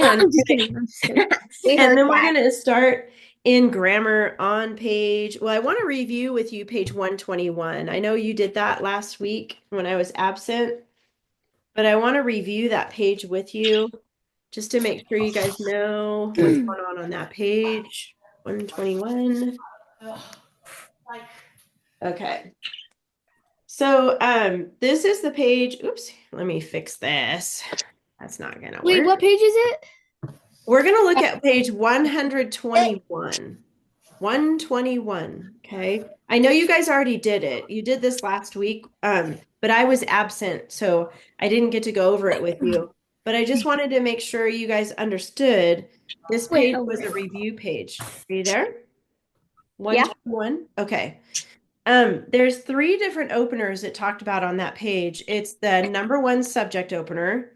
And I'm just kidding. I'm just kidding. We and heard then we're that. going to start in grammar on page, well, I want to review with you page 121. I know you did that last week when I was absent, but I want to review that page with you just to make sure you guys know what's going on that page. 121. Okay. So this is the page. Oops, let me fix this. That's not gonna Wait, work. what page is it? We're gonna look at page 121. 121. Okay. I know you guys already did it. You did this last week, but I was absent, so I didn't get to go over it with you. But I just wanted to make sure you guys understood this Wait, page over was it. a review page. Are you there? Yeah. 121. Okay. There's three different openers it talked about on that page. It's the number one subject opener,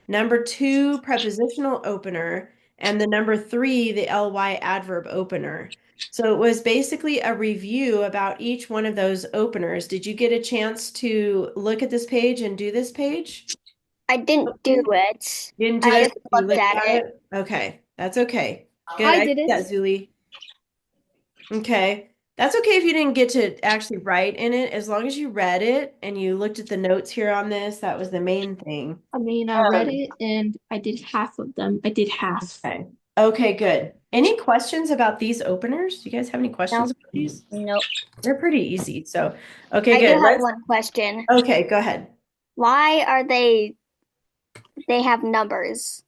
number two prepositional opener, and the number three, the ly adverb opener. So it was basically a review about each one of those openers. Did you get a chance to look at this page and do this page? I didn't do it. Didn't do I it? just You looked looked at at it. it? Okay, that's okay. Good. I I did did it. that, Zuli. Okay. That's okay if you didn't get to actually write in it, as long as you read it and you looked at the notes here on this, that was the main thing. I mean, I read Um, it and I did half of them. I did half. okay. Okay, good. Any questions about these openers? Do you guys have any No, questions about these? nope. They're pretty easy. So, okay, I do good. have Let's, one question. okay, go ahead. Why are they have numbers?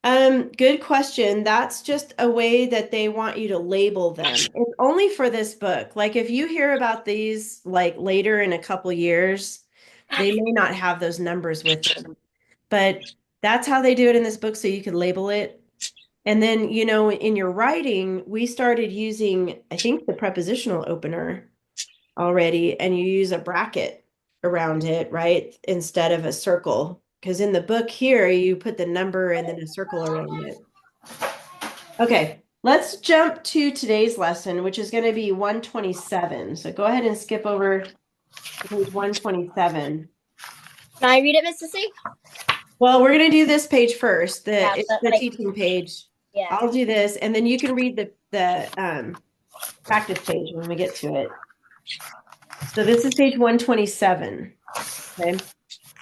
Good question. That's just a way that they want you to label them. It's only for this book. Like if you hear about these like later in a couple years, they may not have those numbers with them. But that's how they do it in this book, so you can label it. And then, in your writing, we started using, I think, the prepositional opener already, and you use a bracket around it, right? Instead of a circle. Because in the book here, you put the number and then a circle around it. Okay, let's jump to today's lesson, which is going to be 127. So go ahead and skip over to page 127. Can I read it, Mrs. C? Well, we're going to do this page first. Yeah, It's but the like, teaching page. yeah. I'll do this, and then you can read the practice page when we get to it. So this is page 127. Okay.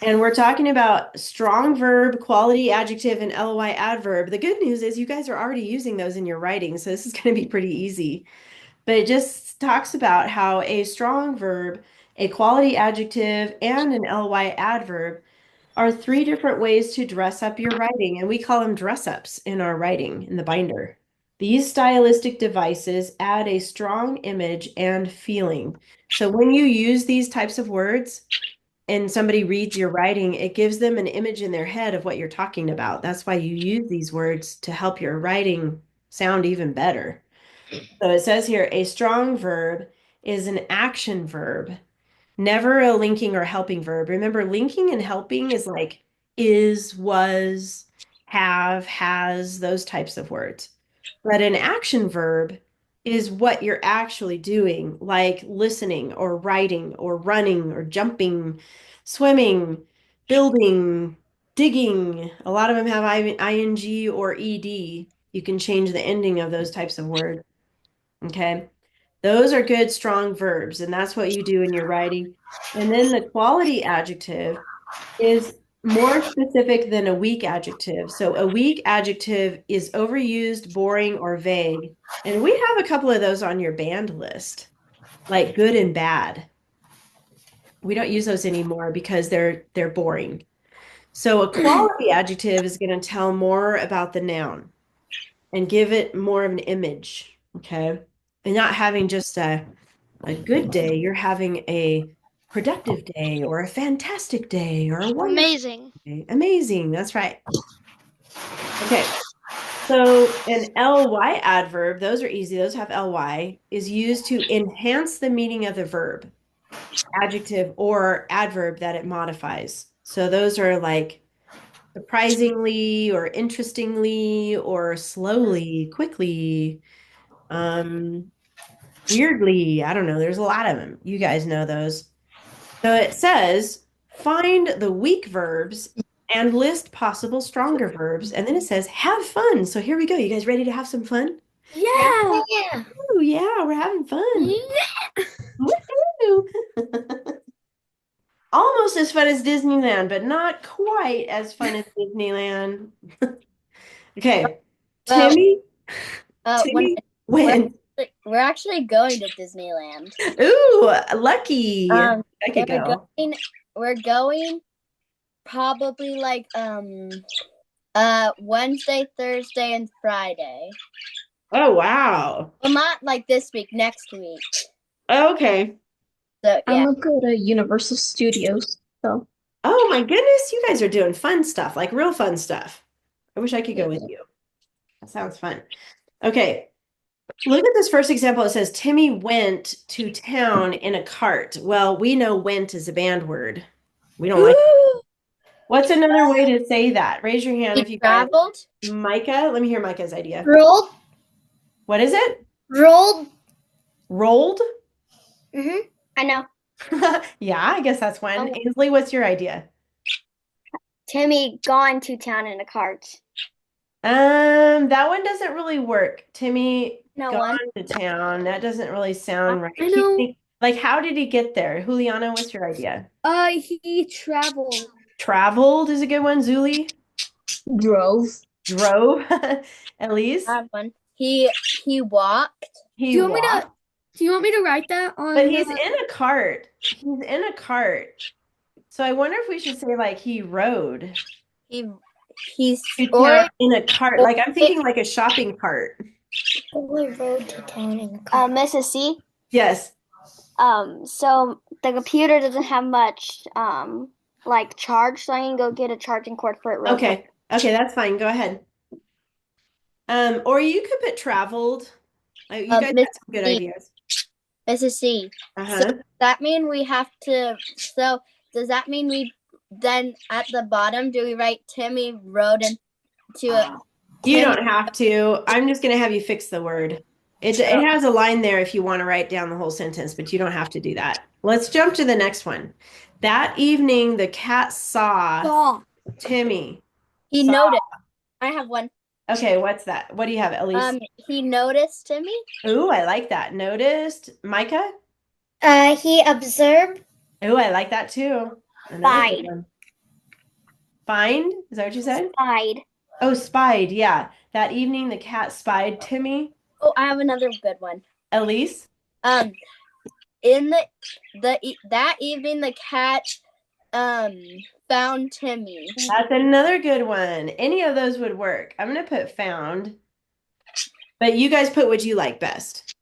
And we're talking about strong verb, quality adjective, and ly adverb. The good news is you guys are already using those in your writing, so this is going to be pretty easy. But it just talks about how a strong verb, a quality adjective, and an ly adverb are three different ways to dress up your writing, and we call them dress ups in our writing in the binder. These stylistic devices add a strong image and feeling. So when you use these types of words and somebody reads your writing, it gives them an image in their head of what you're talking about. That's why you use these words to help your writing sound even better. So it says here, a strong verb is an action verb, never a linking or helping verb. Remember, linking and helping is like is, was, have, has, those types of words. But an action verb is what you're actually doing, like listening or writing or running or jumping, swimming, building, digging. A lot of them have ing or ed. You can change the ending of those types of words. Okay. Those are good, strong verbs, and that's what you do in your writing. And then the quality adjective is more specific than a weak adjective. So a weak adjective is overused, boring, or vague. And we have a couple of those on your band list, like good and bad. We don't use those anymore because they're boring. So a quality adjective is going to tell more about the noun and give it more of an image, okay? And not having just a good day, you're having a productive day or a fantastic day or a wonderful Amazing. day. Amazing. That's right. Okay. So an ly adverb, those are easy. Those have ly, is used to enhance the meaning of the verb, adjective, or adverb that it modifies. So those are like surprisingly or interestingly or slowly, quickly, um, weirdly. I don't know. There's a lot of them. You guys know those. So it says find the weak verbs and list possible stronger verbs. And then it says, have fun. So here we go. You guys ready to have some fun? Yeah. Yeah. Oh, yeah, we're having fun. Yeah. Woohoo! Almost as fun as Disneyland, but not quite as fun as Disneyland. Okay, Well, Timmy, when Timmy went. we're actually going to Disneyland. Ooh, lucky. I could go. We're going probably like Wednesday, Thursday, and Friday. Oh, wow. Well, not like this week, next week. Okay. So I'm yeah. gonna go to Universal Studios. So Oh my goodness, you guys are doing fun stuff, like real fun stuff. I wish I could go with you. That sounds fun. Okay. Look at this first example. It says Timmy went to town in a cart. Well, we know went is a banned word. We don't like it. What's another way to say that? Raise your hand if you guys. Traveled. Micah, let me hear Micah's idea. Rolled. What is it? Rolled. Rolled? I know. Yeah, I guess that's one. Oh. Ainsley, what's your idea? Timmy gone to town in a cart. That one doesn't really work. Timmy No gone one. to town. That doesn't really sound right. I know. Like, how did he get there? Juliana, what's your idea? He traveled. Traveled is a good one. Zuli? Drove. Drove. Elise? I have one. He walked. He walked. Do you want me to write that on But he's in a cart. He's in a cart. So I wonder if we should say like he rode He's to town in a cart. Like I'm thinking like a shopping cart. Only rode to town in a car. Mrs. C. Yes. So the computer doesn't have much like charge, so I can go get a charging cord for it real quick. Okay. Okay, that's fine. Go ahead. Or you could put traveled. You guys have some good ideas. Mrs. C. Uh-huh. So that mean we have to, so does that mean we then at the bottom do we write Timmy rode into a You don't have to. I'm just going to have you fix the word. It has a line there if you want to write down the whole sentence, but you don't have to do that. Let's jump to the next one. That evening, the cat saw Timmy. He noticed. I have one. Okay, what's that? What do you have, Elise? He noticed Timmy. Ooh, I like that. Noticed. Micah? He observed. Ooh, I like that too. Another good one. Find? Is that what you said? Spied. Oh, spied. Yeah. That evening, the cat spied Timmy. Oh, I have another good one. Elise? In that evening, the cat found Timmy. That's another good one. Any of those would work. I'm going to put found, but you guys put what you like best.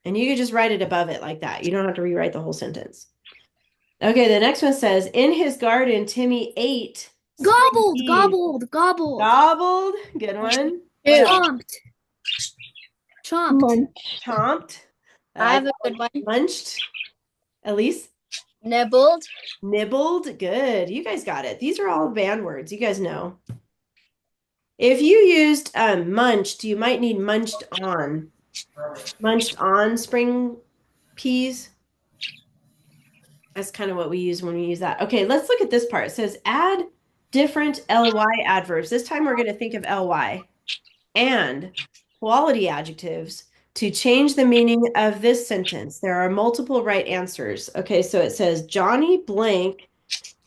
And you can just write it above it like that. You don't have to rewrite the whole sentence. Okay, the next one says, in his garden, Timmy ate. Gobbled. Gobbled. Good one. Chomped. I have a good one. Munched. Elise? Nibbled. Nibbled. Good. You guys got it. These are all banned words. You guys know. If you used munched, you might need munched on. Munched on spring peas. That's kind of what we use when we use that. Okay, let's look at this part. It says add different ly adverbs. This time we're going to think of ly and quality adjectives to change the meaning of this sentence. There are multiple right answers. Okay, so it says Johnny blank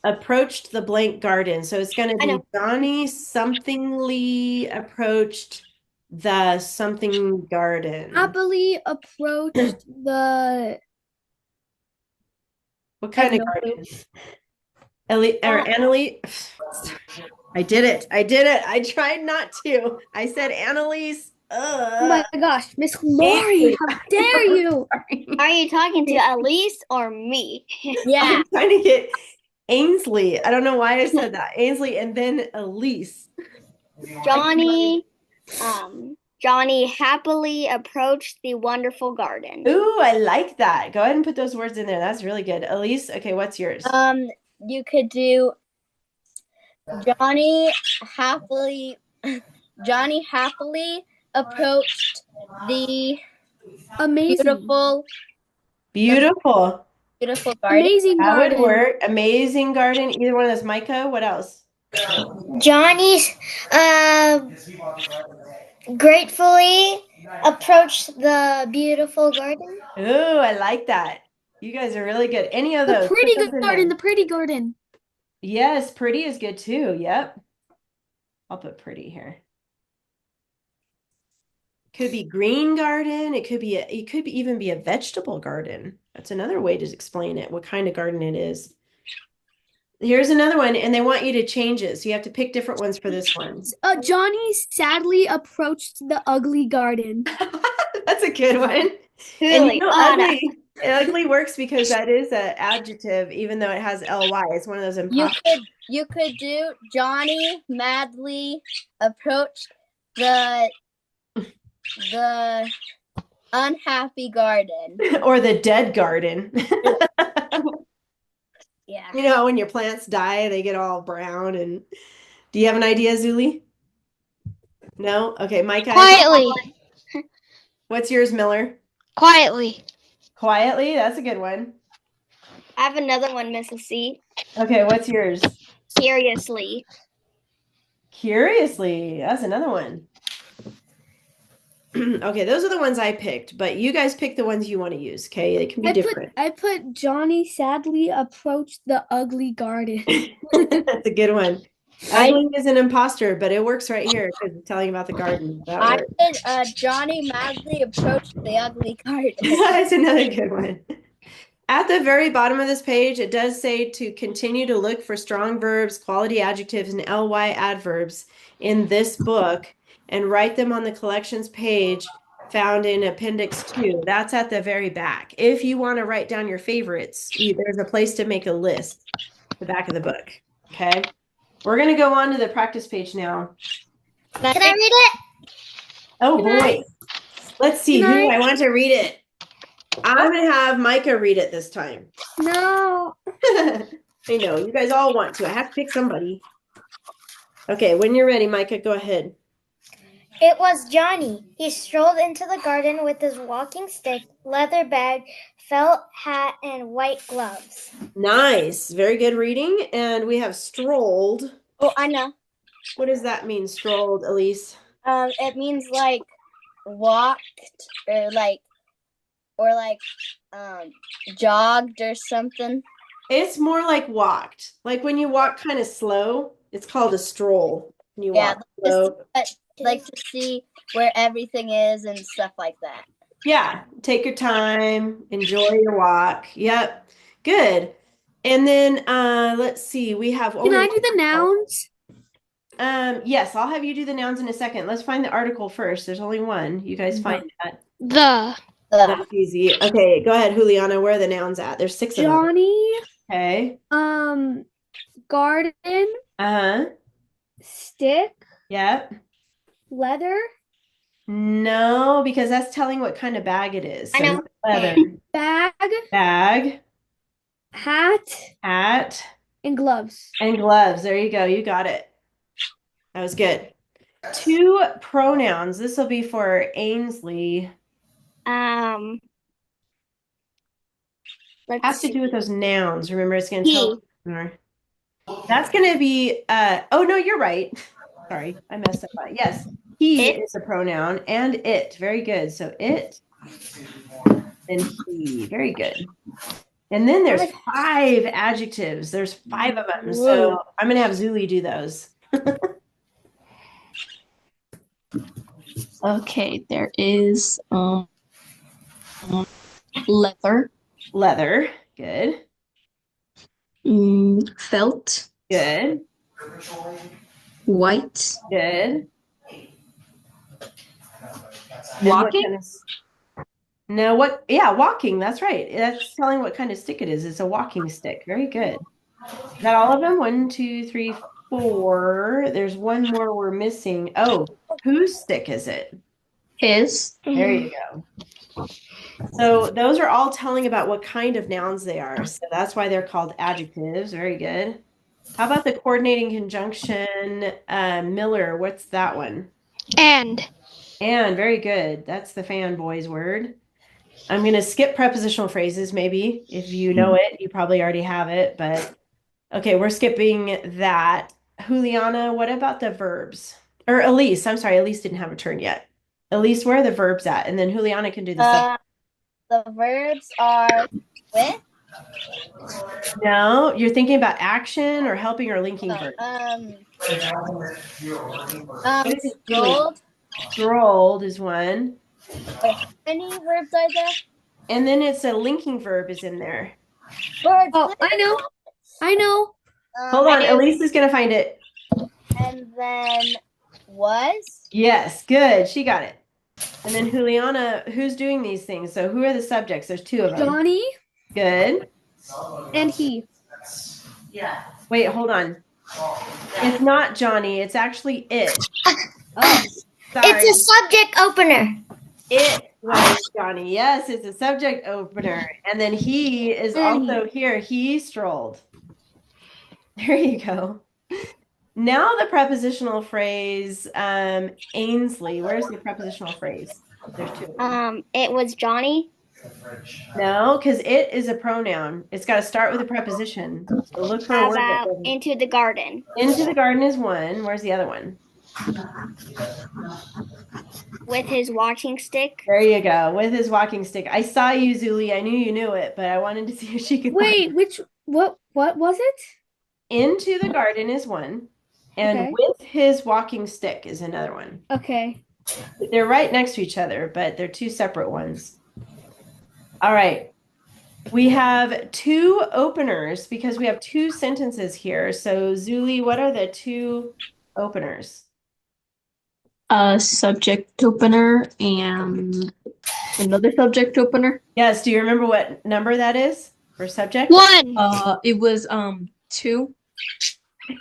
approached the blank garden. So it's going to be Johnny somethingly approached the something garden. Happily approached the. What kind of garden? Annalise. I did it. I tried not to. I said Annalise. Oh my gosh, Miss Lori, how dare you? Are you talking to Elise or me? Yeah. I'm trying to get Ainsley. I don't know why I said that. Ainsley and then Elise. Johnny happily approached the wonderful garden. Ooh, I like that. Go ahead and put those words in there. That's really good. Elise, okay, what's yours? You could do Johnny happily approached the beautiful garden. Amazing that garden. Would work. Amazing garden. Either one of those. Micah, what else? Johnny gratefully approached the beautiful garden. Oh, I like that. You guys are really good. Any of those? Put those in there. The pretty garden. Yes, pretty is good too. Yep. I'll put pretty here. Could be green garden. It could be even be a vegetable garden. That's another way to explain it, what kind of garden it is. Here's another one, and they want you to change it. So you have to pick different ones for this one. Johnny sadly approached the ugly garden. That's a good one. And you know, ugly works because that is an adjective, even though it has ly. It's one of those impossible. You could do Johnny madly approached the unhappy garden. Or the dead garden. Yeah. You know, when your plants die, they get all brown. And do you have an idea, Zuli? No? Okay, Micah. Quietly. What's yours, Miller? Quietly. Quietly? That's a good one. I have another one, Mrs. C. Okay, what's yours? Seriously. Curiously. That's another one. Okay, those are the ones I picked, but you guys pick the ones you want to use, okay? They can be different. I put Johnny sadly approached the ugly garden. That's a good one. Ugly is an imposter, but it works right here because it's telling about the garden. I did Johnny madly approached the ugly garden. That's another good one. At the very bottom of this page, it does say to continue to look for strong verbs, quality adjectives, and ly adverbs in this book and write them on the collections page found in Appendix 2. That's at the very back. If you want to write down your favorites, there's a place to make a list at the back of the book. Okay. We're going to go on to the practice page now. Can I read it? Oh, boy. Let's see who I want to read it. I'm going to have Micah read it this time. No. I know. You guys all want to. I have to pick somebody. Okay, when you're ready, Micah, go ahead. It was Johnny. He strolled into the garden with his walking stick, leather bag, felt hat, and white gloves. Nice. Very good reading. And we have strolled. Oh, I know. What does that mean, strolled, Elise? It means like walked or jogged or something. It's more like walked. Like when you walk kind of slow, it's called a stroll. When you walk slow. Like to see where everything is and stuff like that. Yeah, take your time, enjoy your walk. Yep, good. And then let's see, we have only. Can I do the nouns? Yes, I'll have you do the nouns in a second. Let's find the article first. There's only one. You guys find that. That's easy. Okay, go ahead, Juliana. Where are the nouns at? There's 6 of them. Johnny. Okay. Garden. Stick. Yep. Leather. No, because that's telling what kind of bag it is. So I know. leather. Bag. Hat. And gloves. And gloves. There you go. You got it. That was good. 2 pronouns. This will be for Ainsley. Let's Has to do with those nouns. Remember, it's going to tell. That's going to be. Oh no, you're right. Sorry, I messed up. Yes, he is a pronoun, and it. Very good. So it and he. Very good. And then there's 5 adjectives. There's 5 of them. So I'm going to have Zuli do those. Okay, there is leather. Leather. Good. Felt. Good. White. Good. Walking. No, what? Yeah, walking. That's right. That's telling what kind of stick it is. It's a walking stick. Very good. Is that all of them? 1, 2, 3, 4. There's one more we're missing. Oh, whose stick is it? His. There you go. So those are all telling about what kind of nouns they are. So that's why they're called adjectives. Very good. How about the coordinating conjunction? Miller, what's that one? And. And, very good. That's the fanboys word. I'm going to skip prepositional phrases, maybe. If you know it, you probably already have it. But, okay, we're skipping that. Juliana, what about the verbs? Or Elise, I'm sorry, Elise didn't have a turn yet. Elise, where are the verbs at? And then Juliana can do the subject. The verbs are with. No, you're thinking about action or helping or linking Oh, verbs. What is it doing? Strolled. Strolled is one. Wait, how many verbs are there? And then it's a linking verb is in there. Birds. Oh, I know. Hold on, Elise is going to find it. And then was. Yes, good. She got it. And then Juliana, who's doing these things? So who are the subjects? There's two of them. Johnny Good. and he. Wait, hold on. It's not Johnny. It's actually it. Oh, Sorry. it's a subject opener. It was Johnny. Yes, it's a subject opener. And then he is also here. He strolled. There you go. Now the prepositional phrase, Ainsley. Where's the prepositional phrase? There's two of them. It was Johnny. No, because it is a pronoun. It's got to start with a preposition. So look for a How word that about doesn't- into the garden? Into the garden is one. Where's the other one? With his walking stick. There you go. With his walking stick. I saw you, Zuli. I knew you knew it, but I wanted to see if she could. Wait, what was it? Into the garden is one. And Okay. with his walking stick is another one. Okay. They're right next to each other, but they're two separate ones. All right. We have two openers because we have two sentences here. So, Zuli, what are the two openers? Subject opener and another subject opener. Yes. Do you remember what number that is for subject? 1. It was 2.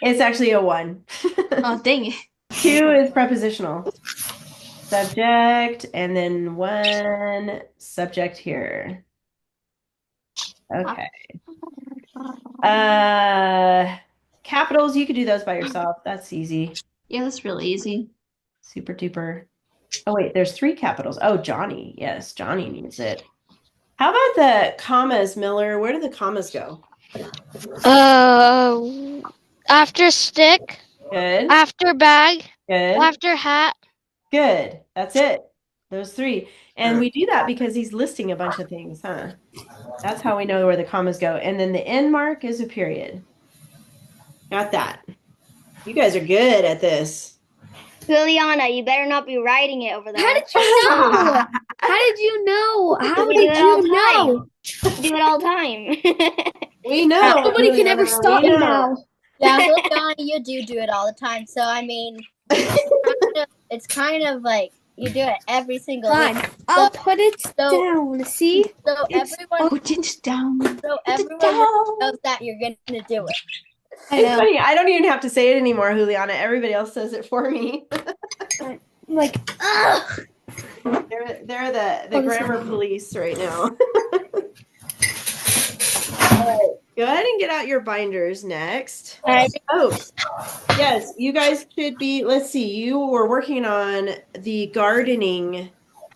It's actually a one. Oh, dang it. Two is prepositional. Subject, and then one subject here. Okay. Capitals, you could do those by yourself. That's easy. Yeah, that's really easy. Super duper. Oh, wait, there's 3 capitals. Oh, Johnny. Yes, Johnny needs it. How about the commas, Miller? Where do the commas go? After stick, Good. after bag, Good. after hat. Good. That's it. Those 3. And we do that because he's listing a bunch of things, huh? That's how we know where the commas go. And then the end mark is a period. Got that. You guys are good at this. Juliana, you better not be writing it over there. How did you know? How did you know? How We did do it all you the know? time. Do it all the time. We know. Nobody can ever Juliana, stop we me know. now. Yeah, Johnny, you do it all the time. So I mean, it's kind of like you do it every single Fine. week. I'll put it so- down. See? So It's- everyone, Put it down. knows that you're gonna do it. I It's know. funny. I don't even have to say it anymore, Juliana. Everybody else says it for me. I'm like, ugh. They're the Oh, this grammar police right now. All right. Go ahead and get out your binders next. All right. Oh, yes. You guys should be, let's see, you were working on the gardening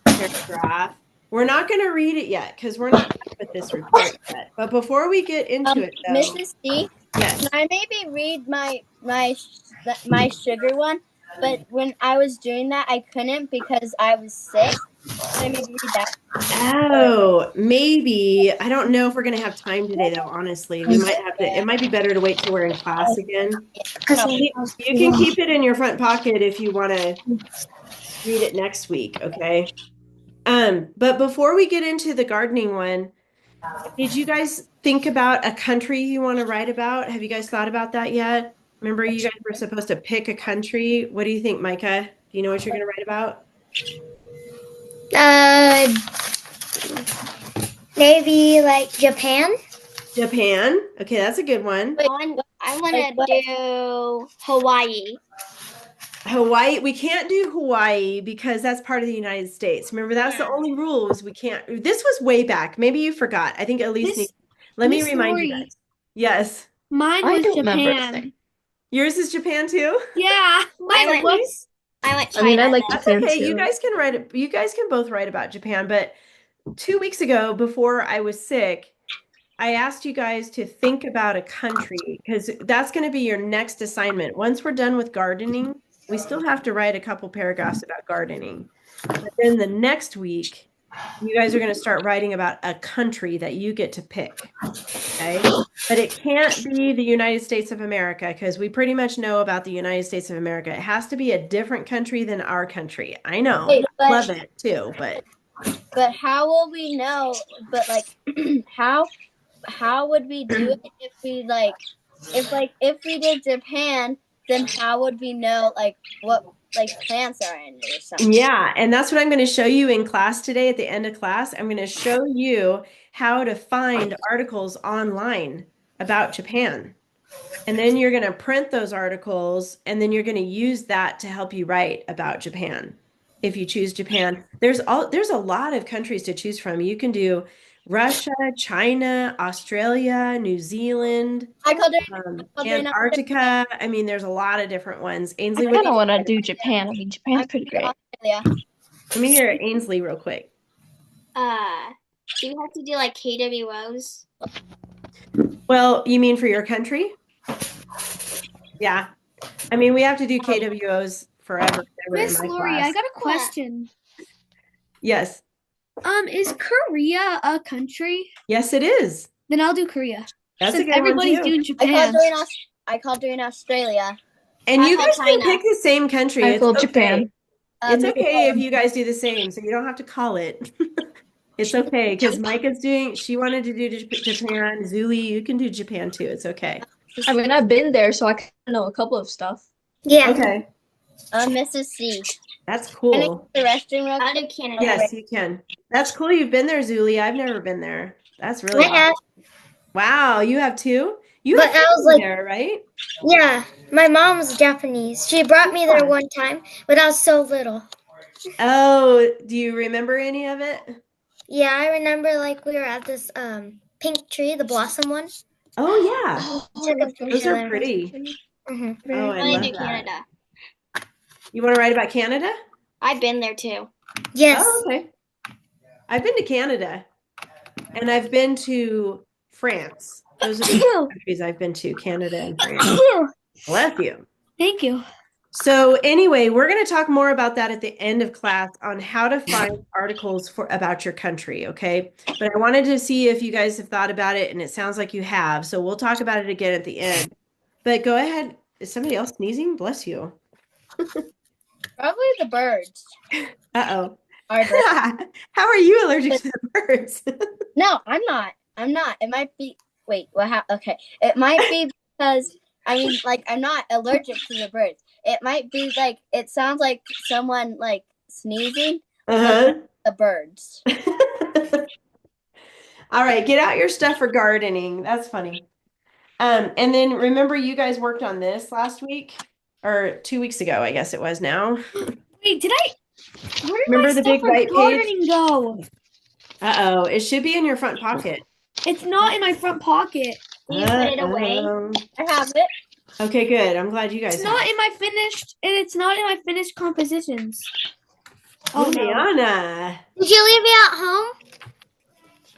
paragraph. We're not going to read it yet because we're not done with this report yet. But before we get into it, though, Mrs. D, yes. can I maybe read my sugar one? But when I was doing that, I couldn't because I was sick. Can I maybe read that? Oh, maybe. I don't know if we're going to have time today, though, honestly. We might have to, it might be better to wait till we're in class again. You can keep it in your front pocket if you want to read it next week, okay? But before we get into the gardening one, did you guys think about a country you want to write about? Have you guys thought about that yet? Remember, you guys were supposed to pick a country. What do you think, Micah? Do you know what you're going to write about? Maybe like Japan. Japan. Okay, that's a good one. I want to do Hawaii. Hawaii. We can't do Hawaii because that's part of the United States. Remember, that's the only rule is we can't. This was way back. Maybe you forgot. I think at least let me Miss remind you Lori. guys. Yes. Mine I was don't remember Japan. anything. Yours is Japan too? Yeah, mine was. I went I mean, I China like then. That's Japan okay. too. You guys can write it. You guys can both write about Japan. But 2 weeks ago, before I was sick, I asked you guys to think about a country because that's going to be your next assignment. Once we're done with gardening, we still have to write a couple paragraphs about gardening. But then the next week, you guys are going to start writing about a country that you get to pick. Okay. But it can't be the United States of America because we pretty much know about the United States of America. It has to be a different country than our country. I know. Wait, Love it too, but how will we know? But like, how would we do it if we if we did Japan, then how would we know what plants are in it or something? yeah, and that's what I'm going to show you in class today at the end of class. I'm going to show you how to find articles online about Japan. And then you're going to print those articles and then you're going to use that to help you write about Japan. If you choose Japan, there's a lot of countries to choose from. You can do Russia, China, Australia, New Zealand, Antarctica. I mean, there's a lot of different ones. Ainsley, I kind of want to do Japan. I mean, Japan's pretty great. Australia. let me hear Ainsley real quick. Do you have to do like KWOs? Well, you mean for your country? Yeah. I mean, we have to do KWOs forever. Miss Lori, I got a question. Yes. Is Korea a country? Yes, it is. Then I'll do Korea. That's a Since good one, everybody's too. doing Japan. I called doing Australia. And you I guys call can China. pick the same country. I It's call okay. Japan. It's okay if you guys do the same, so you don't have to call it. It's okay because Micah's she wanted to do Japan. Zuli, you can do Japan too. It's okay. I mean, I've been there, so I kind of know a couple of stuff. Yeah. Okay. Mrs. C. That's Can I cool. use the restroom real I'll quick? do Canada. Yes, you can. That's cool. You've been there, Zuli. I've never been there. That's really I have. awesome. Wow, you have two? You But have I was family like- there, right? Yeah. My mom's Japanese. She brought me there one time, but I was so little. Oh, do you remember any of it? Yeah, I remember like we were at this pink tree, the blossom one. Oh, Took a yeah. Those picture are there. pretty. hmm Oh, I I love do that. Canada. You want to write about Canada? I've been there too. Yes. Oh, okay. I've been to Canada and I've been to France. Those are the two countries I've been to, Canada and France. Bless you. Thank you. So anyway, we're going to talk more about that at the end of class on how to find articles about your country, okay? But I wanted to see if you guys have thought about it, and it sounds like you have. So we'll talk about it again at the end. But go ahead. Is somebody else sneezing? Bless you. Probably the birds. Uh-oh. Are birds. How are you allergic to the birds? No, I'm not. It might be. Wait. Okay. It might be because I'm not allergic to the birds. It might be it sounds like someone sneezing. Uh-huh. The birds. All right, get out your stuff for gardening. That's funny. And then remember you guys worked on this last week or 2 weeks ago, I guess it was now. Wait, did I? Where did Remember my the stuff big for white page? gardening go? Uh-oh, it should be in your front pocket. It's not in my front pocket. You put it away. I have it. Okay, good. I'm glad you guys It's not in my finished, and it's not in my finished compositions. Oh, no. Liana. Did you leave it at home?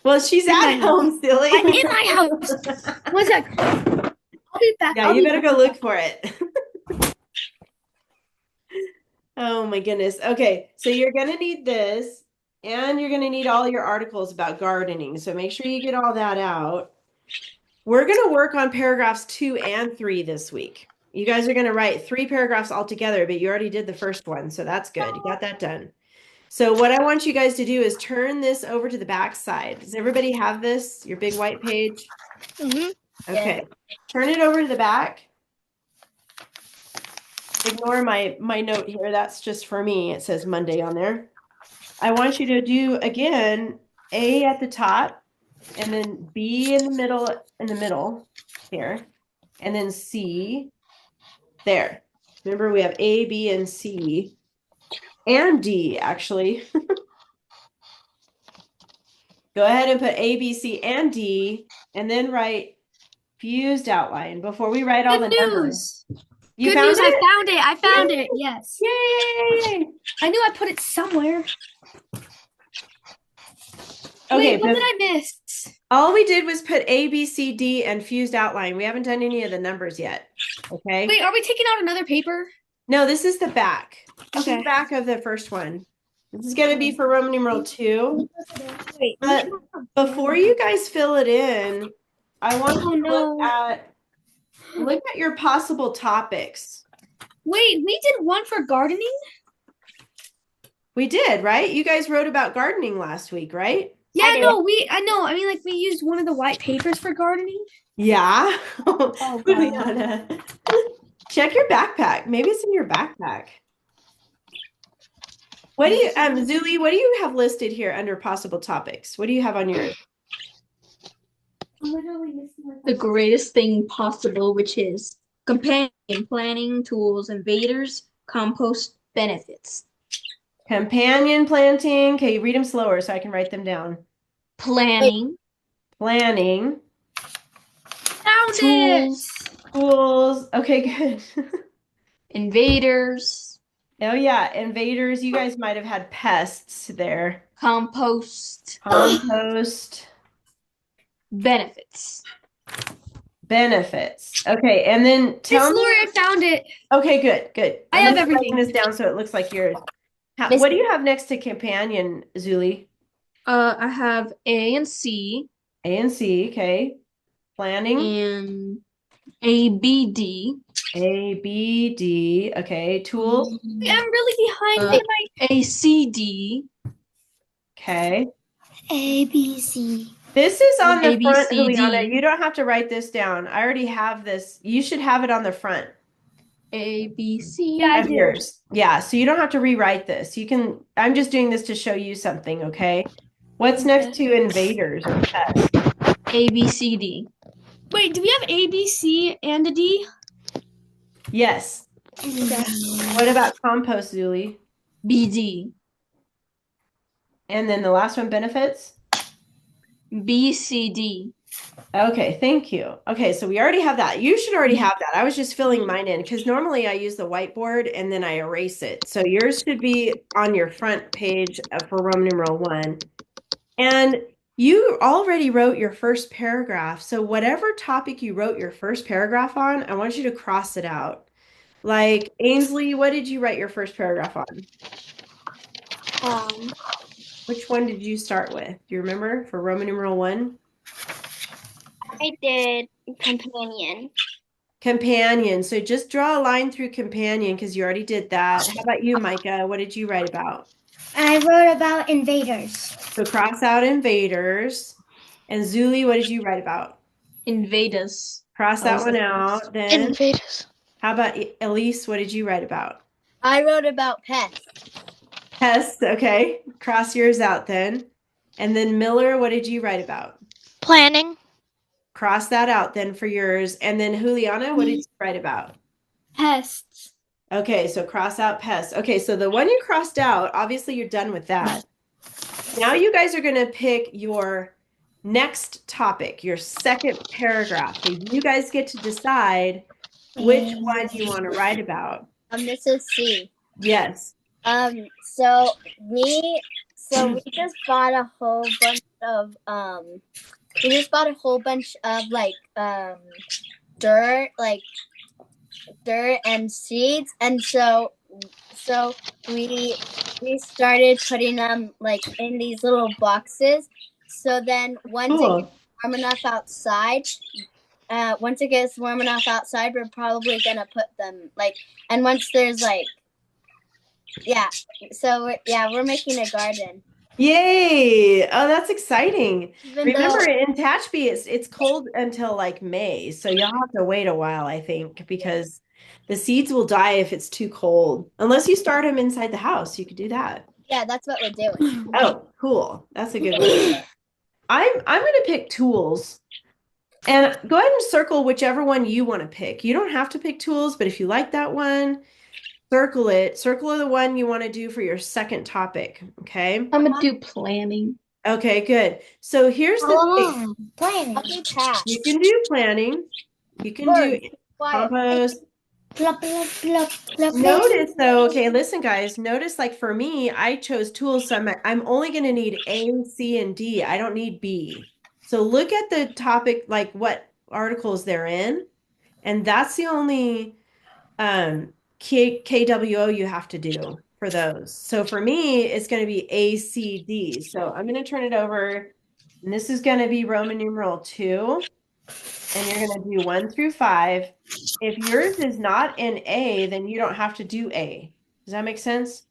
Well, she's at home, silly. I'm in my house. One sec. I'll be back. Yeah, I'll you be better back. go look for it. Oh my goodness. Okay, so you're gonna need this, and you're gonna need all your articles about gardening. So make sure you get all that out. We're gonna work on paragraphs 2 and 3 this week. You guys are gonna write 3 paragraphs all together, but you already did the first one, so that's good. You got that done. So what I want you guys to do is turn this over to the back side. Does everybody have this? Your big white page? Mhm. Okay. Turn it over to the back. Ignore my note here. That's just for me. It says Monday on there. I want you to do, again, A at the top, and then B in the middle here, and then C there. Remember, we have A, B, and C, and D, actually. Go ahead and put A, B, C, and D, and then write fused outline before we write all Good the numbers. news. You Good found news. it? I found it. I found it. Yes. Yay! I knew I put it somewhere. Okay, Wait, what did I miss? All we did was put A, B, C, D, and fused outline. We haven't done any of the numbers yet. Okay. Wait, are we taking out another paper? No, this is the back. This is Okay. the back of the first one. This is going to be for Roman numeral 2. Wait. But before you guys fill it in, I want Oh, you to no. look at your possible topics. Wait, we did one for gardening? We did, right? You guys wrote about gardening last week, right? Yeah, no, I know. I mean, like, we used one of the white papers for gardening. Yeah. Oh, Juliana. Check your backpack. Maybe it's in your backpack. What do you, Zuli, what do you have listed here under possible topics? What do you have on yours? The greatest thing possible, which is companion, planning, tools, invaders, compost, benefits. Companion planting. Okay, read them slower so I can write them down. Planning, Planning. Found tools, Tools. Okay, good. invaders, Oh yeah, invaders. You guys might have had pests there. compost, Compost. benefits. Benefits. Okay, and then Miss tell Lori, me. I found it. Okay, good, good. I I'm have just writing everything. this down so it looks like yours. Miss- What do you have next to companion, Zuli? I have A and C A and C. Okay. Planning. and A, B, D. A, B, D. Okay. Tools. I'm really behind. Uh, A, C, D. Okay. A, B, C. This is on the A, B, front, C, Juliana. D. You don't have to write this down. I already have this. You should have it on the front A, B, C. Yeah, I of do. yours. Yeah, so you don't have to rewrite this. You can, I'm just doing this to show you something, okay? What's next to invaders or pests? A, B, C, D. Wait, do we have A, B, C, and a D? Yes. Okay. What about compost, Zuli? B, D. And then the last one, benefits? B, C, D. Okay, thank you. Okay, so we already have that. You should already have that. I was just filling mine in because normally I use the whiteboard and then I erase it. So yours should be on your front page for Roman numeral 1. And you already wrote your first paragraph. So whatever topic you wrote your first paragraph on, I want you to cross it out. Like Ainsley, what did you write your first paragraph on? Which one did you start with? Do you remember for Roman numeral 1? I did companion. Companion. So just draw a line through companion because you already did that. How about you, Micah? What did you write about? I wrote about invaders. So cross out invaders. And Zuli, what did you write about? Invaders. Cross that one out. Then Invaders. how about Elise? What did you write about? I wrote about pests. Pests. Okay. Cross yours out then. And then Miller, what did you write about? Planning. Cross that out then for yours. And then Juliana, what did you write about? Pests. Okay, so cross out pests. Okay, so the one you crossed out, obviously you're done with that. Now you guys are going to pick your next topic, your second paragraph. So you guys get to decide which one you want to write about. This is C. Yes. So we just bought a whole bunch of like dirt and seeds, and so we started putting them like in these little boxes. So then once Cool. it gets warm enough outside, we're probably gonna put them like, and once there's like, yeah. So we're making a garden. Yay! Oh, that's exciting. Even Remember, though, in Tehachapi, it's cold until like May, so you'll have to wait a while, I think, because the seeds will die if it's too cold. Unless you start them inside the house, you could do that. yeah, that's what we're doing. Oh, cool. That's a good one. I'm going to pick tools. And go ahead and circle whichever one you want to pick. You don't have to pick tools, but if you like that one, circle it. Circle the one you want to do for your second topic. Okay. I'm gonna do planning. Okay, good. So here's the thing. Planning. Okay, pass. You can do planning. You can do Quiet. compost. Plop, plop, plop, plop. Notice though, okay, listen guys, notice like for me, I chose tools, so I'm only going to need A, C, and D. I don't need B. So look at the topic, like what articles they're in, and that's the only KWO you have to do for those. So for me, it's going to be ACD. So I'm going to turn it over, and this is going to be Roman numeral 2, and you're going to do 1 through 5. If yours is not in A, then you don't have to do A. Does that make sense?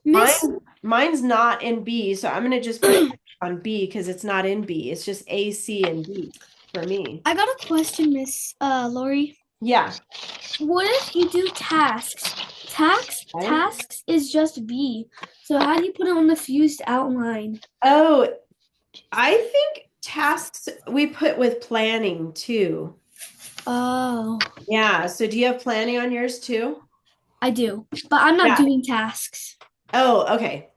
Miss, Mine's not in B, so I'm going to just put it on B because it's not in B. It's just A, C, and D for me. I got a question, Miss Lori. Yeah. What if you do tasks? Tasks is just B. So how do you put it on the fused outline? Oh, I think tasks we put with planning too. Oh, Yeah. So do you have planning on yours too? I do, but I'm not Yeah. doing tasks. Oh, okay.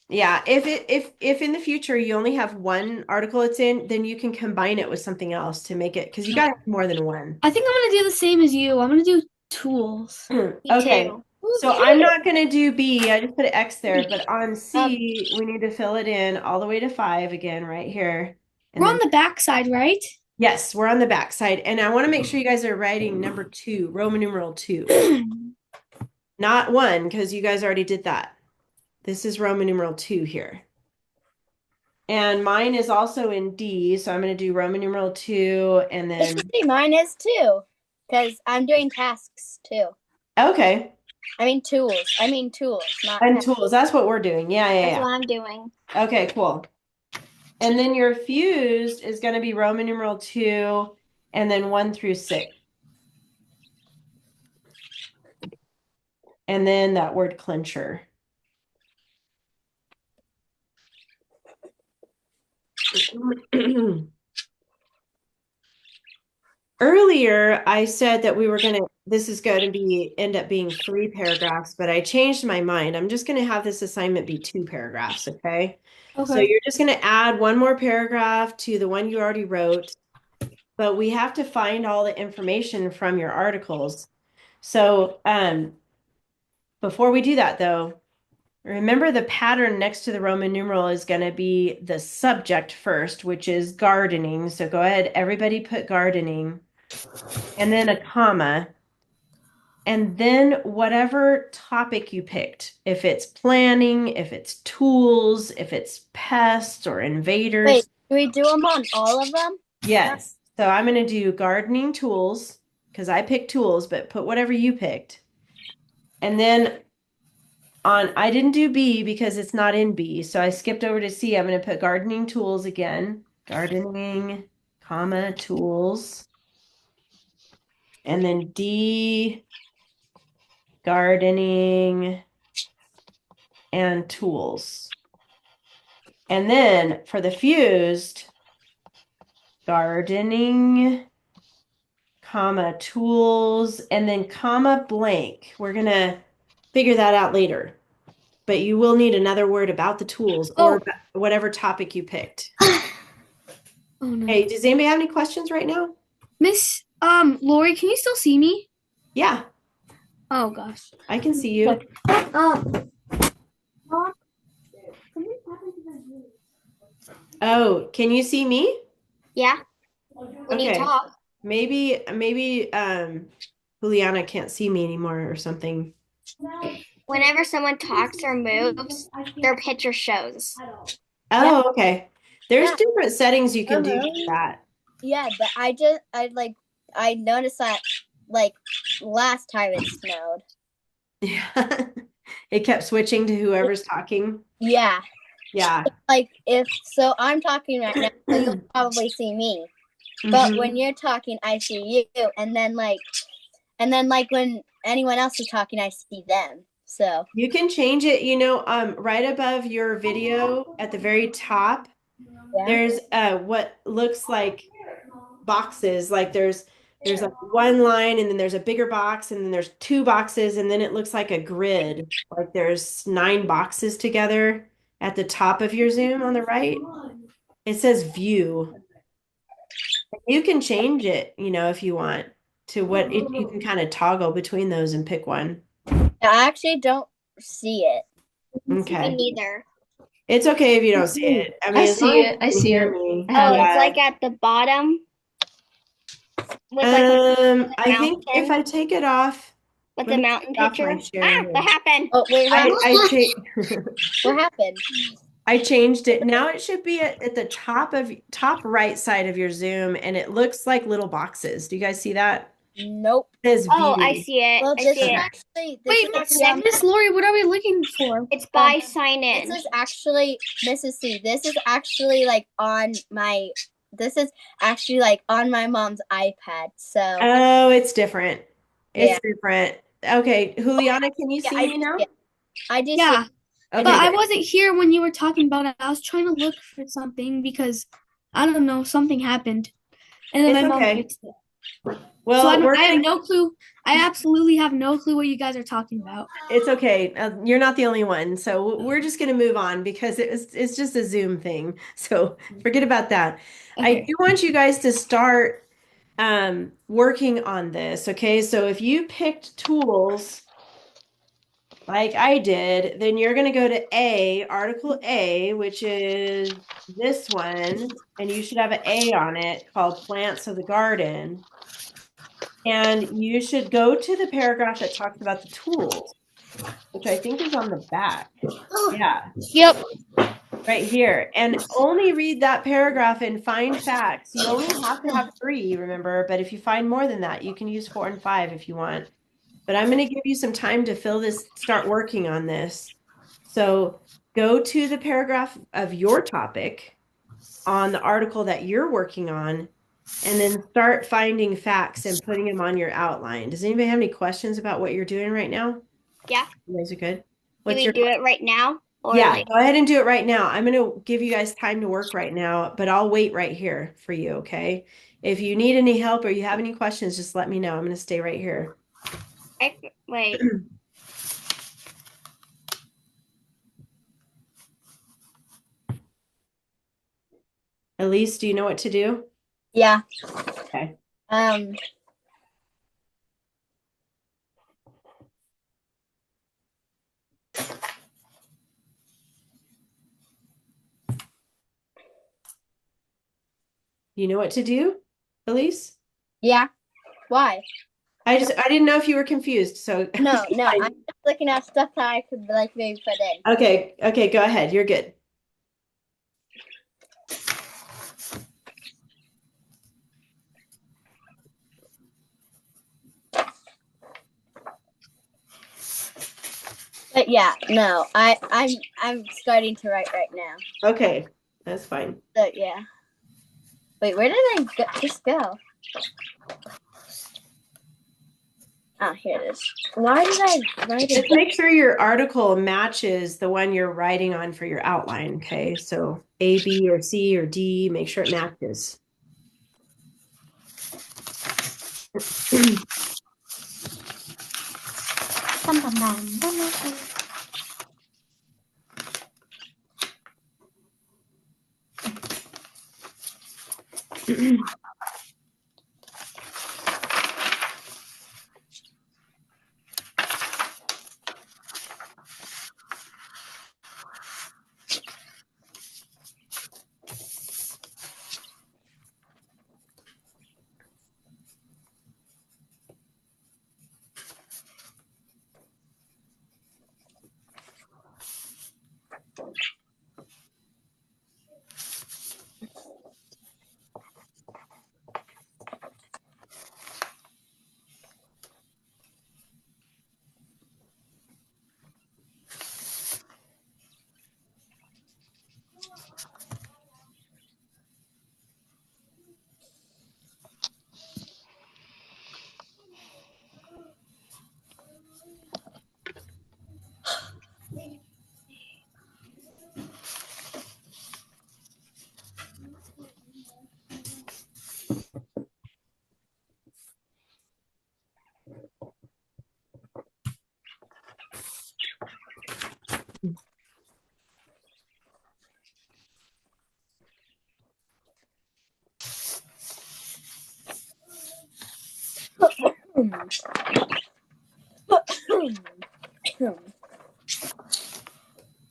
Yeah. If in the future you only have one article it's in, then you can combine it with something else to make it because you got more than one. I think I'm gonna do the same as you. I'm gonna do tools. Okay. too. So I'm not going to do B. I just put an X there, but on C, we need to fill it in all the way to 5 again right here. And We're then on the back side, right? yes, we're on the back side. And I want to make sure you guys are writing number 2, Roman numeral 2. Not 1, because you guys already did that. This is Roman numeral 2 here. And mine is also in D, so I'm going to do Roman numeral 2 and then Mine is too, because I'm doing tasks too. okay. I mean tools, not And tasks. tools. That's what we're doing. Yeah, yeah, That's yeah. what I'm doing. Okay, cool. And then your fused is going to be Roman numeral 2 and then 1 through 6. And then that word clincher. Earlier, I said that we were going to, this is going to be, end up being 3 paragraphs, but I changed my mind. I'm just going to have this assignment be 2 paragraphs, okay? So Okay. you're just going to add one more paragraph to the one you already wrote, but we have to find all the information from your articles. So before we do that though, remember the pattern next to the Roman numeral is going to be the subject first, which is gardening. So go ahead, everybody put gardening, and then a comma, and then whatever topic you picked, if it's planning, if it's tools, if it's pests or invaders. Wait, do we do them on all of them? Yes. So I'm going to do gardening tools because I picked tools, but put whatever you picked. And then I didn't do B because it's not in B. So I skipped over to C. I'm going to put gardening tools again. Gardening, comma, tools. And then D, gardening, and tools. And then for the fused, gardening, comma, tools, and then comma, blank. We're going to figure that out later. But you will need another word about the tools or whatever topic you picked. Oh no. Hey, does anybody have any questions right now? Miss Lori, can you still see me? Yeah, Oh gosh. I can see you. Oh, can you see me? Yeah. When you Okay. talk. Maybe Juliana can't see me anymore or something. Whenever someone talks or moves, their picture shows. Oh, okay. There's Yeah. different settings you can do for that. Yeah, but I noticed that like last time it snowed. Yeah. It kept switching to whoever's talking. Yeah. Yeah. Like if so I'm talking right now, so you'll probably see me. But Mhm. when you're talking, I see you, and then like when anyone else is talking, I see them. So You can change it, right above your video at the very top. yeah. There's what looks like boxes. Like there's like one line and then there's a bigger box and then there's 2 boxes and then it looks like a grid. Like there's 9 boxes together at the top of your Zoom on the right. It says view. You can change it, if you want to you can kind of toggle between those and pick one. I actually don't see it. Me Okay. neither. It's okay if you don't see it. I mean, I as long see as it. I you can see hear it. me. I have Oh, it. it's Yeah. like at the bottom with like a I think if mountain I take it off, with let the me mountain take off my picture. share What here. happened? Oh wait, what happened? I changed it. Now it should be at the top right side of your Zoom, and it looks like little boxes. Do you guys see that? Nope. It says Oh, I view. see it. Well, I this see is it. actually Wait, Miss Lori, what are we looking for? It's by sign in. this is actually Mrs. C. This is actually like on my. This is actually like on my mom's iPad. So Oh, it's different. It's Yeah. different. Okay, Juliana, can you yeah, see me now? I do. Yeah, See, Okay, but I good. wasn't here when you were talking about it. I was trying to look for something because I don't know, something happened, and then It's my mom okay. fixed it. So Well, we're I have gonna. no clue. I absolutely have no clue what you guys are talking about. It's okay. You're not the only one. So we're just going to move on because it's just a Zoom thing. So forget about that. I Okay. do want you guys to start working on this. Okay. So if you picked tools like I did, then you're going to go to Article A, which is this one, and you should have an A on it called Plants of the Garden. And you should go to the paragraph that talks about the tools, which I think is on the back. Yeah, Yep. right here. And only read that paragraph and find facts. You only have to have 3, remember, but if you find more than that, you can use 4 and 5 if you want. But I'm going to give you some time to fill this, start working on this. So go to the paragraph of your topic on the article that you're working on, and then start finding facts and putting them on your outline. Does anybody have any questions about what you're doing right now? Yeah. You guys are good? Do What's we your do it right now? Or Yeah, like go ahead and do it right now. I'm going to give you guys time to work right now, but I'll wait right here for you, okay? If you need any help or you have any questions, just let me know. I'm going to stay right here. wait. Elise, do you know what to do? yeah. Okay. You know what to do, Elise? Yeah. Why? I didn't know if you were confused, so No. fine. I'm just looking at stuff that I could like maybe put in. Okay, go ahead. You're good. But yeah, no. I'm starting to write right now. Okay, that's fine. So yeah. Wait, where did just go? Oh, here it is. Why did I write it? Just make sure your article matches the one you're writing on for your outline, okay? So A, B, or C, or D, make sure it matches.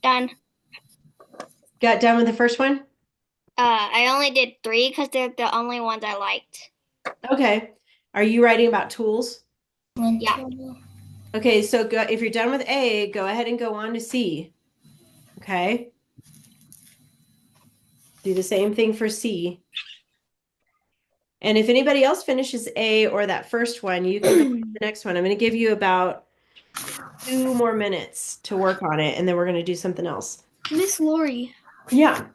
Done. Got done with the first one? I only did 3 because they're the only ones I liked. Okay. Are you writing about tools? Yeah. Okay, so if you're done with A, go ahead and go on to C. Okay. Do the same thing for C. And if anybody else finishes A or that first one, you can go to the next one. I'm going to give you about 2 more minutes to work on it, and then we're going to do something else. Miss Lori, Yeah.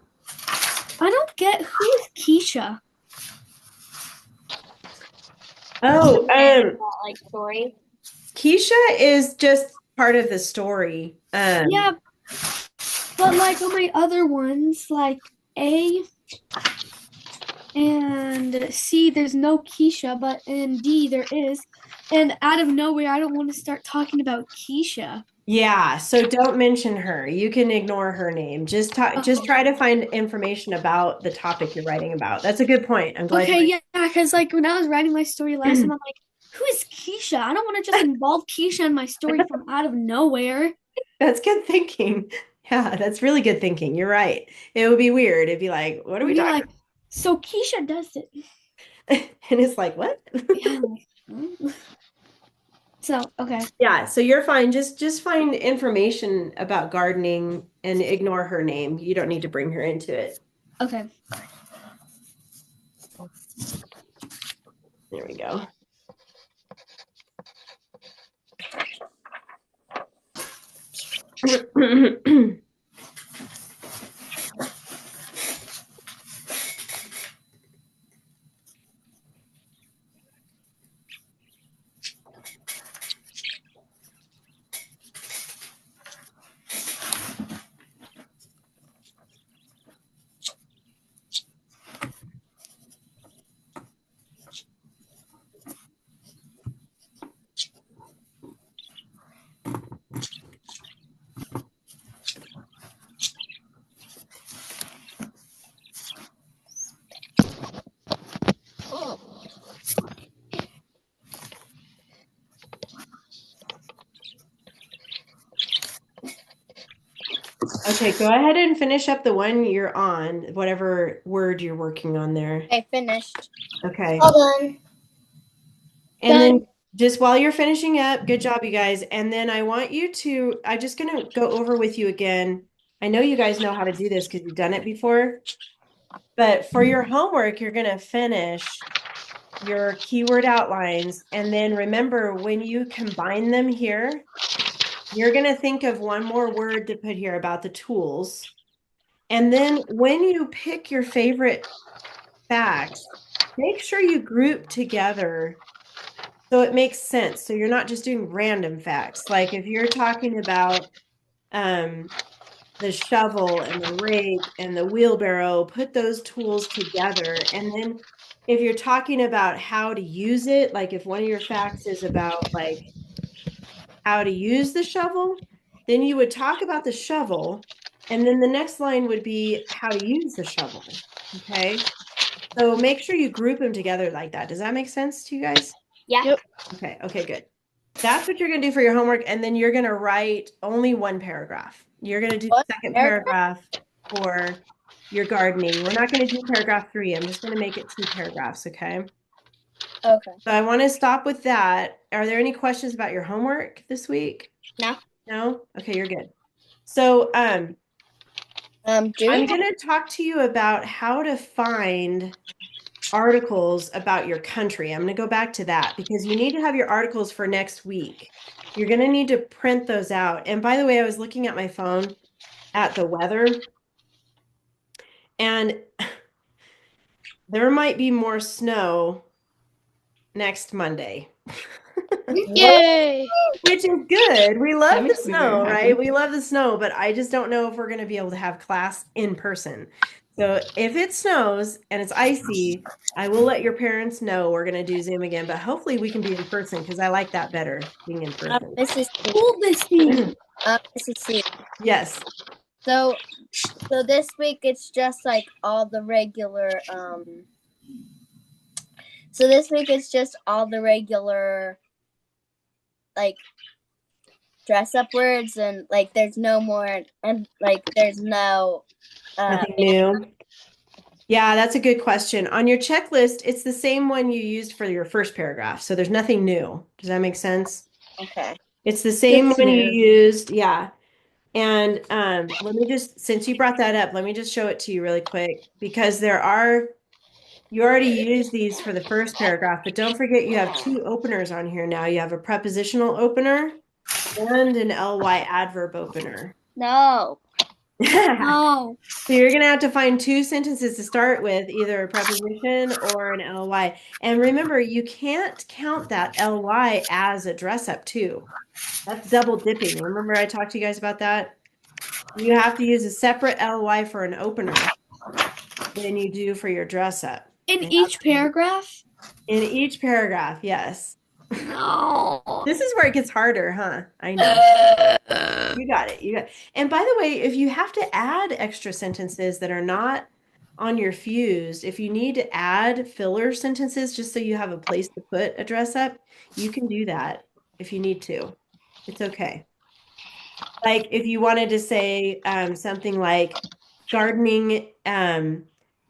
I don't get who is Keisha. Oh, Like story. Keisha is just part of the story. Yeah, but like on my other ones, like A and C, there's no Keisha, but in D there is. And out of nowhere, I don't want to start talking about Keisha. Yeah, so don't mention her. You can ignore her name. Just try to find information about the topic you're writing about. That's a good point. I'm glad Okay, yeah, because like when I was writing my story last time, I'm like, who is Keisha? I don't want to just involve Keisha in my story from out of nowhere. That's good thinking. Yeah, that's really good thinking. You're right. It would be weird. It'd be like, what are we You're talking like, so Keisha does it. about? And it's like, what? Yeah, I'm like, hmm? So okay. Yeah, so you're fine. Just find information about gardening and ignore her name. You don't need to bring her into it. Okay. There we go. Okay, go ahead and finish up the one you're on, whatever word you're working on there. I finished. Okay. All done. And then just while you're finishing up, good job, you guys. And then I want you to, I'm just going to go over with you again. I know you guys know how to do this because you've done it before. But for your homework, you're going to finish your keyword outlines. And then remember, when you combine them here, you're going to think of one more word to put here about the tools. And then when you pick your favorite facts, make sure you group together so it makes sense. So you're not just doing random facts. Like if you're talking about the shovel and the rake and the wheelbarrow, put those tools together. And then if you're talking about how to use it, like if one of your facts is about like how to use the shovel, then you would talk about the shovel. And then the next line would be how to use the shovel. Okay. So make sure you group them together like that. Does that make sense to you guys? Yeah. Yep. Okay. Okay, good. That's what you're going to do for your homework. And then you're going to write only one paragraph. You're going to do the second paragraph for your gardening. We're not going to do paragraph 3. I'm just going to make it 2 paragraphs. Okay. Okay. So I want to stop with that. Are there any questions about your homework this week? No. No? Okay, you're good. So Do I'm we going to talk to you about how to find articles about your country. I'm going to go back to that because you need to have your articles for next week. You're going to need to print those out. And by the way, I was looking at my phone at the weather, and there might be more snow next Monday. Yay. Which is good. We love That the makes me very snow, happy. right? We love the snow, but I just don't know if we're going to be able to have class in person. So if it snows and it's icy, I will let your parents know we're going to do Zoom again, but hopefully we can be in person because I like that better, being in person. Mrs. C. Hold this thing. Mrs. C. Yes. So this week it's just like all the regular so this week it's just all the regular like dress up words and like there's no more and like there's no Nothing new. Yeah, that's a good question. On your checklist, it's the same one you used for your first paragraph. So there's nothing new. Does that make sense? Okay. It's the same Good to one you know. used. Yeah. And let me just, since you brought that up, let me just show it to you really quick because you already used these for the first paragraph, but don't forget you have two openers on here now. You have a prepositional opener and an ly adverb opener. No. Oh, So you're going to have to find two sentences to start with, either a preposition or an ly. And remember, you can't count that ly as a dress up too. That's double dipping. Remember I talked to you guys about that? You have to use a separate ly for an opener than you do for your dress up. in each paragraph? In each paragraph, yes. No. This is where it gets harder, huh? I know. You got it. You got it. And by the way, if you have to add extra sentences that are not on your fused, if you need to add filler sentences just so you have a place to put a dress up, you can do that if you need to. It's okay. Like if you wanted to say something like gardening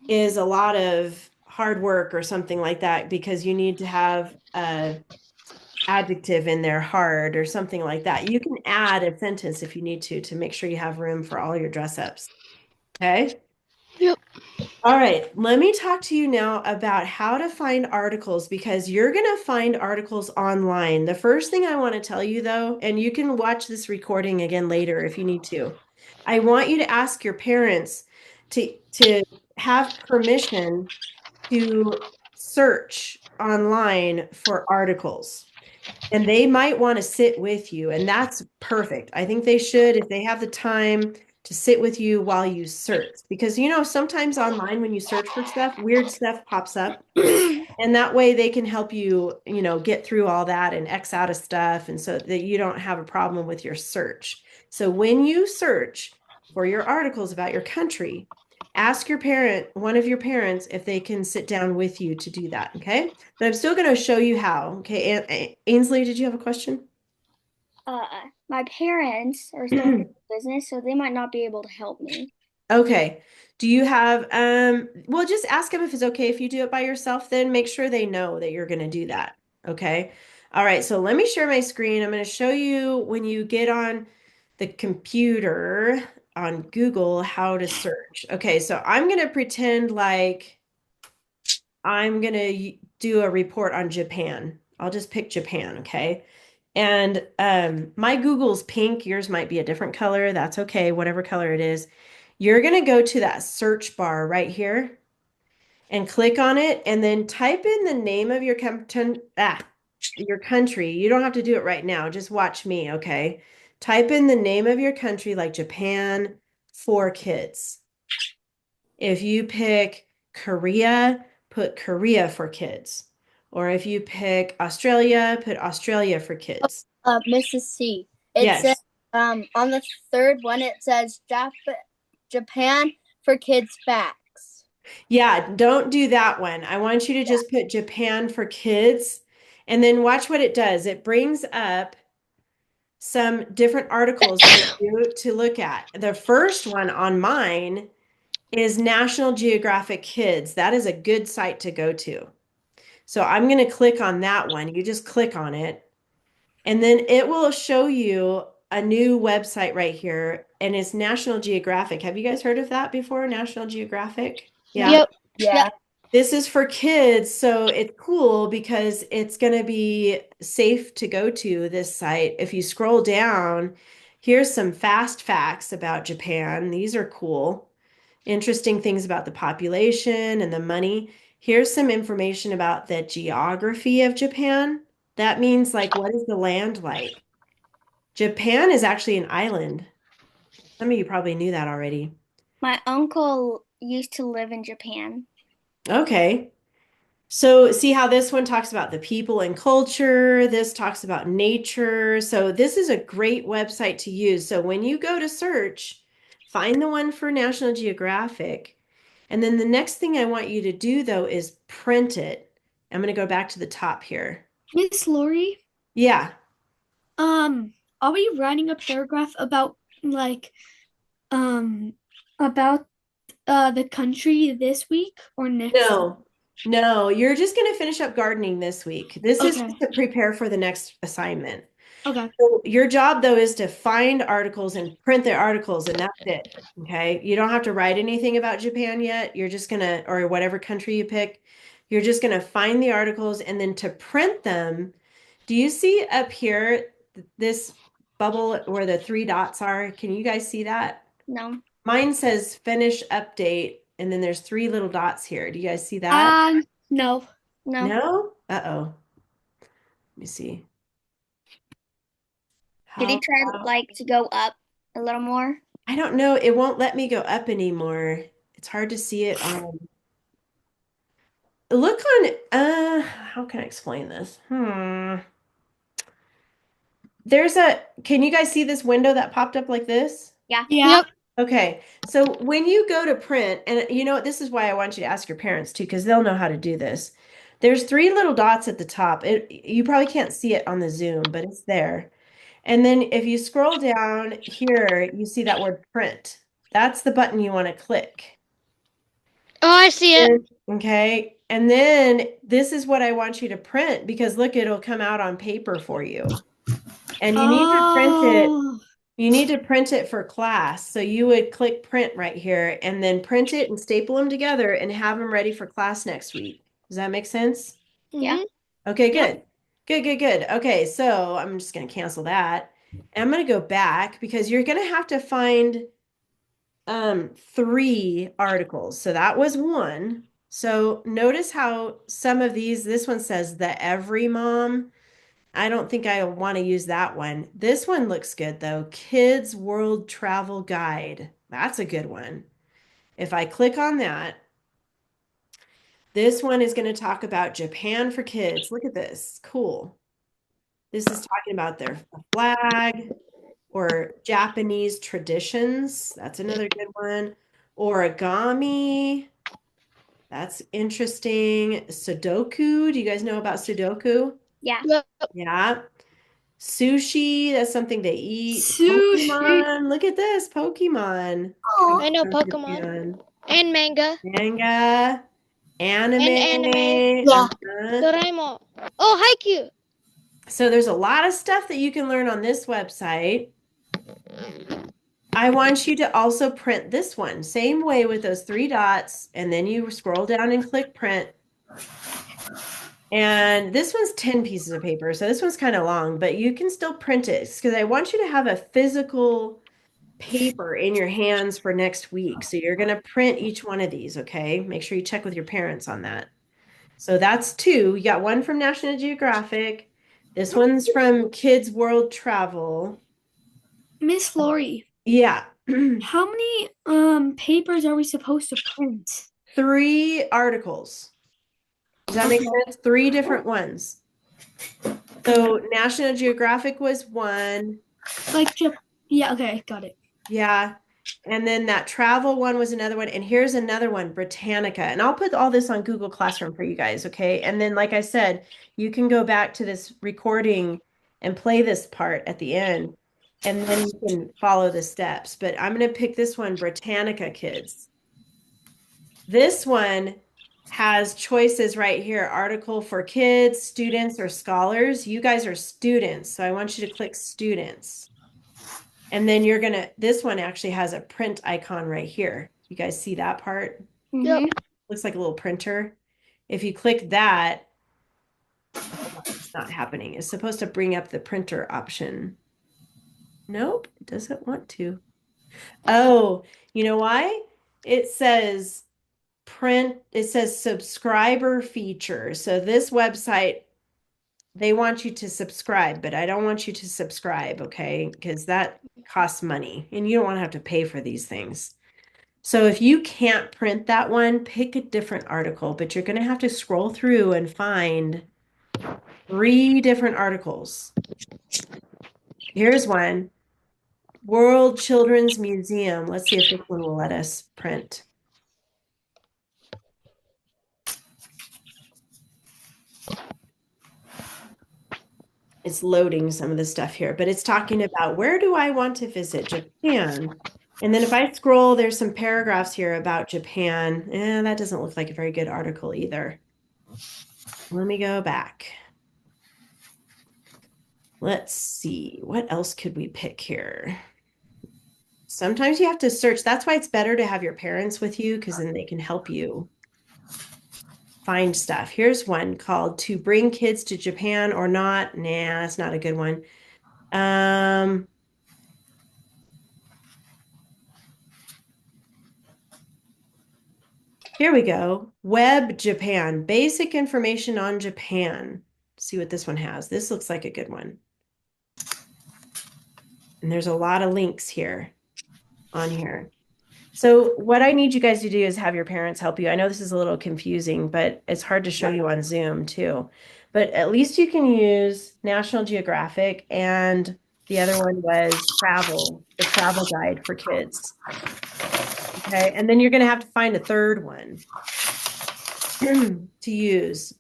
is a lot of hard work or something like that because you need to have a adjective in there, hard or something like that. You can add a sentence if you need to make sure you have room for all your dress ups. Okay. Yep. All right, let me talk to you now about how to find articles because you're going to find articles online. The first thing I want to tell you though, and you can watch this recording again later if you need to, I want you to ask your parents to have permission to search online for articles. And they might want to sit with you, and that's perfect. I think they should, if they have the time to sit with you while you search. Because, sometimes online when you search for stuff, weird stuff pops up. And that way they can help you, get through all that and X out of stuff. And so that you don't have a problem with your search. So when you search for your articles about your country, ask one of your parents, if they can sit down with you to do that. Okay. But I'm still going to show you how. Okay. Ainsley, did you have a question? My parents are still in business, so they might not be able to help me. Okay. Do you have, well, just ask them if it's okay if you do it by yourself, then make sure they know that you're going to do that. Okay. All right. So let me share my screen. I'm going to show you when you get on the computer on Google how to search. Okay. So I'm going to pretend like I'm going to do a report on Japan. I'll just pick Japan. Okay. And my Google's pink. Yours might be a different color. That's okay. Whatever color it is. You're going to go to that search bar right here and click on it and then type in the name of your your country. You don't have to do it right now. Just watch me, okay? Type in the name of your country like Japan for kids. If you pick Korea, put Korea for kids. Or if you pick Australia, put Australia for kids. Mrs. C. It Yes. says on the third one it says Japan for kids facts. Yeah, don't do that one. I want you to just put Japan for kids and then watch what it does. It brings up some different articles for you to look at. The first one on mine is National Geographic Kids. That is a good site to go to. So I'm going to click on that one. You just click on it, and then it will show you a new website right here, and it's National Geographic. Have you guys heard of that before? National Geographic? Yeah. Yep. Yeah. This is for kids, so it's cool because it's going to be safe to go to this site. If you scroll down, here's some fast facts about Japan. These are cool. Interesting things about the population and the money. Here's some information about the geography of Japan. That means like, what is the land like? Japan is actually an island. Some of you probably knew that already. My uncle used to live in Japan. Okay. So see how this one talks about the people and culture. This talks about nature. So this is a great website to use. So when you go to search, find the one for National Geographic. And then the next thing I want you to do though is print it. I'm going to go back to the top here. Miss Lori, Yeah. are we writing a paragraph about like about the country this week or next? No, you're just going to finish up gardening this week. This is Okay. just to prepare for the next assignment. Okay. So your job, though, is to find articles and print the articles, and that's it. Okay. You don't have to write anything about Japan yet. You're just going to, or whatever country you pick, you're just going to find the articles and then to print them. Do you see up here this bubble where the 3 dots are? Can you guys see that? No. Mine says finish update, and then there's 3 little dots here. Do you guys see that? No. No. No? Uh-oh. Let me see. Did How he try about- to go up a little more? I don't know. It won't let me go up anymore. It's hard to see it on. Look on, how can I explain this? Can you guys see this window that popped up like this? Yeah. Yeah. Okay, so when you go to print, and you know what, this is why I want you to ask your parents too, because they'll know how to do this. There's 3 little dots at the top. You probably can't see it on the Zoom, but it's there. And then if you scroll down here, you see that word print. That's the button you want to click. Oh, I see it. Okay. And then this is what I want you to print because look, it'll come out on paper for you. And you need to print it. Oh. You need to print it for class. So you would click print right here and then print it and staple them together and have them ready for class next week. Does that make sense? Yeah. Mhm. Okay, Yeah. good. Okay, so I'm just going to cancel that. And I'm going to go back because you're going to have to find 3 articles. So that was 1. So notice how some of these, this one says the Every Mom. I don't think I want to use that one. This one looks good though. Kids World Travel Guide. That's a good one. If I click on that, this one is going to talk about Japan for kids. Look at this. Cool. This is talking about their flag or Japanese traditions. That's another good one. Origami. That's interesting. Sudoku. Do you guys know about Sudoku? Yeah. Yep. Yeah. Sushi. That's something they eat. Sushi. Pokemon. Look at this. Pokemon. I know From Pokemon Japan. and manga Manga. and anime. Anime. Yeah. Doraemon. Oh, Haikyuu. So there's a lot of stuff that you can learn on this website. I want you to also print this one. Same way with those 3 dots. And then you scroll down and click print. And this one's 10 pieces of paper. So this one's kind of long, but you can still print it because I want you to have a physical paper in your hands for next week. So you're going to print each one of these, okay? Make sure you check with your parents on that. So that's 2. You got 1 from National Geographic. This one's from Kids World Travel. Miss Lori, Yeah. how many papers are we supposed to print? 3 articles. Does that make sense? 3 different ones. So National Geographic was 1. Yeah, okay, got it. Yeah. And then that travel one was another one. And here's another one, Britannica. And I'll put all this on Google Classroom for you guys, okay? And then, like I said, you can go back to this recording and play this part at the end. And then you can follow the steps. But I'm going to pick this one, Britannica Kids. This one has choices right here, article for kids, students, or scholars. You guys are students, so I want you to click students. And then this one actually has a print icon right here. You guys see that part? Yep. Looks like a little printer. If you click that, it's not happening. It's supposed to bring up the printer option. Nope, it doesn't want to. Oh, you know why? It says subscriber feature. So this website, they want you to subscribe, but I don't want you to subscribe, okay? Because that costs money and you don't want to have to pay for these things. So if you can't print that one, pick a different article, but you're going to have to scroll through and find 3 different articles. Here's one. World Children's Museum. Let's see if this one will let us print. It's loading some of the stuff here, but it's talking about where do I want to visit? Japan. And then if I scroll, there's some paragraphs here about Japan. And that doesn't look like a very good article either. Let me go back. Let's see, what else could we pick here? Sometimes you have to search. That's why it's better to have your parents with you, because then they can help you find stuff. Here's one called To Bring Kids to Japan or Not. Nah, that's not a good one. Here we go. Web Japan, basic information on Japan. See what this one has. This looks like a good one. And there's a lot of links here on here. So what I need you guys to do is have your parents help you. I know this is a little confusing, but it's hard to show you on Zoom too. But at least you can use National Geographic, and the other one was the travel guide for kids. Okay, and then you're going to have to find a third one to use.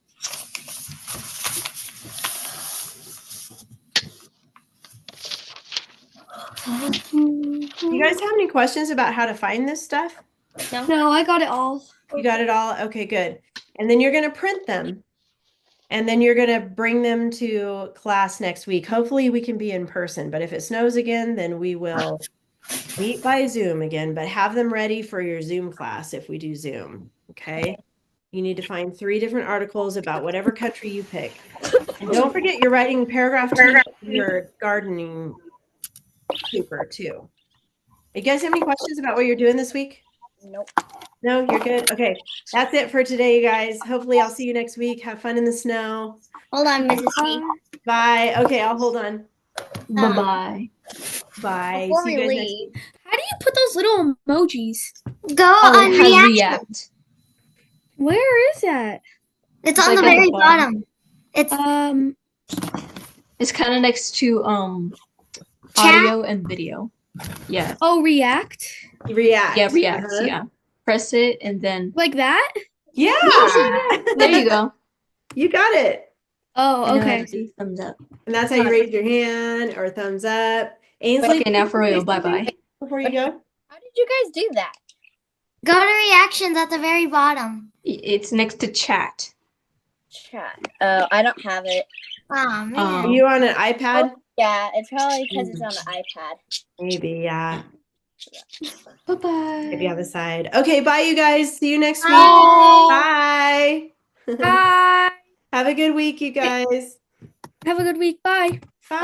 You guys have any questions about how to find this stuff? No, I got it all. You got it all? Okay, good. And then you're going to print them. And then you're going to bring them to class next week. Hopefully we can be in person, but if it snows again, then we will meet by Zoom again, but have them ready for your Zoom class if we do Zoom, okay? You need to find 3 different articles about whatever country you pick. And don't forget you're writing paragraph 2 of your gardening paper too. You guys have any questions about what you're doing this week? Nope. No, you're good. Okay, that's it for today, you guys. Hopefully I'll see you next week. Have fun in the snow. Hold on, Mrs. C. Bye. Okay, I'll hold on. Bye-bye. Bye. Before See you we guys next leave, week. How do you put those little emojis? Go Oh, on it has React. React. Where is that? It's It's on like the at the very bottom. bottom. It's It's kind of next to Chat? audio and video. Yeah. Oh, React? React. Yeah, React. Uh-huh. Yeah. Press it and then Like that? Yeah. there you go. You got it. Oh, And then okay. I see thumbs up. And that's how you raise your hand or thumbs up. Ainsley, Okay, now for real. Bye-bye. before you go. how did you guys do that? Go to reactions at the very bottom. It's next to chat. Chat. Oh, I don't have it. Oh man. Are you on an iPad? Yeah, it's probably because it's on the iPad. Maybe, yeah. Bye-bye. Maybe on the side. Okay, bye, you guys. See you next week. Bye. Bye. Bye. Have a good week, you guys. Have a good week. Bye. Bye.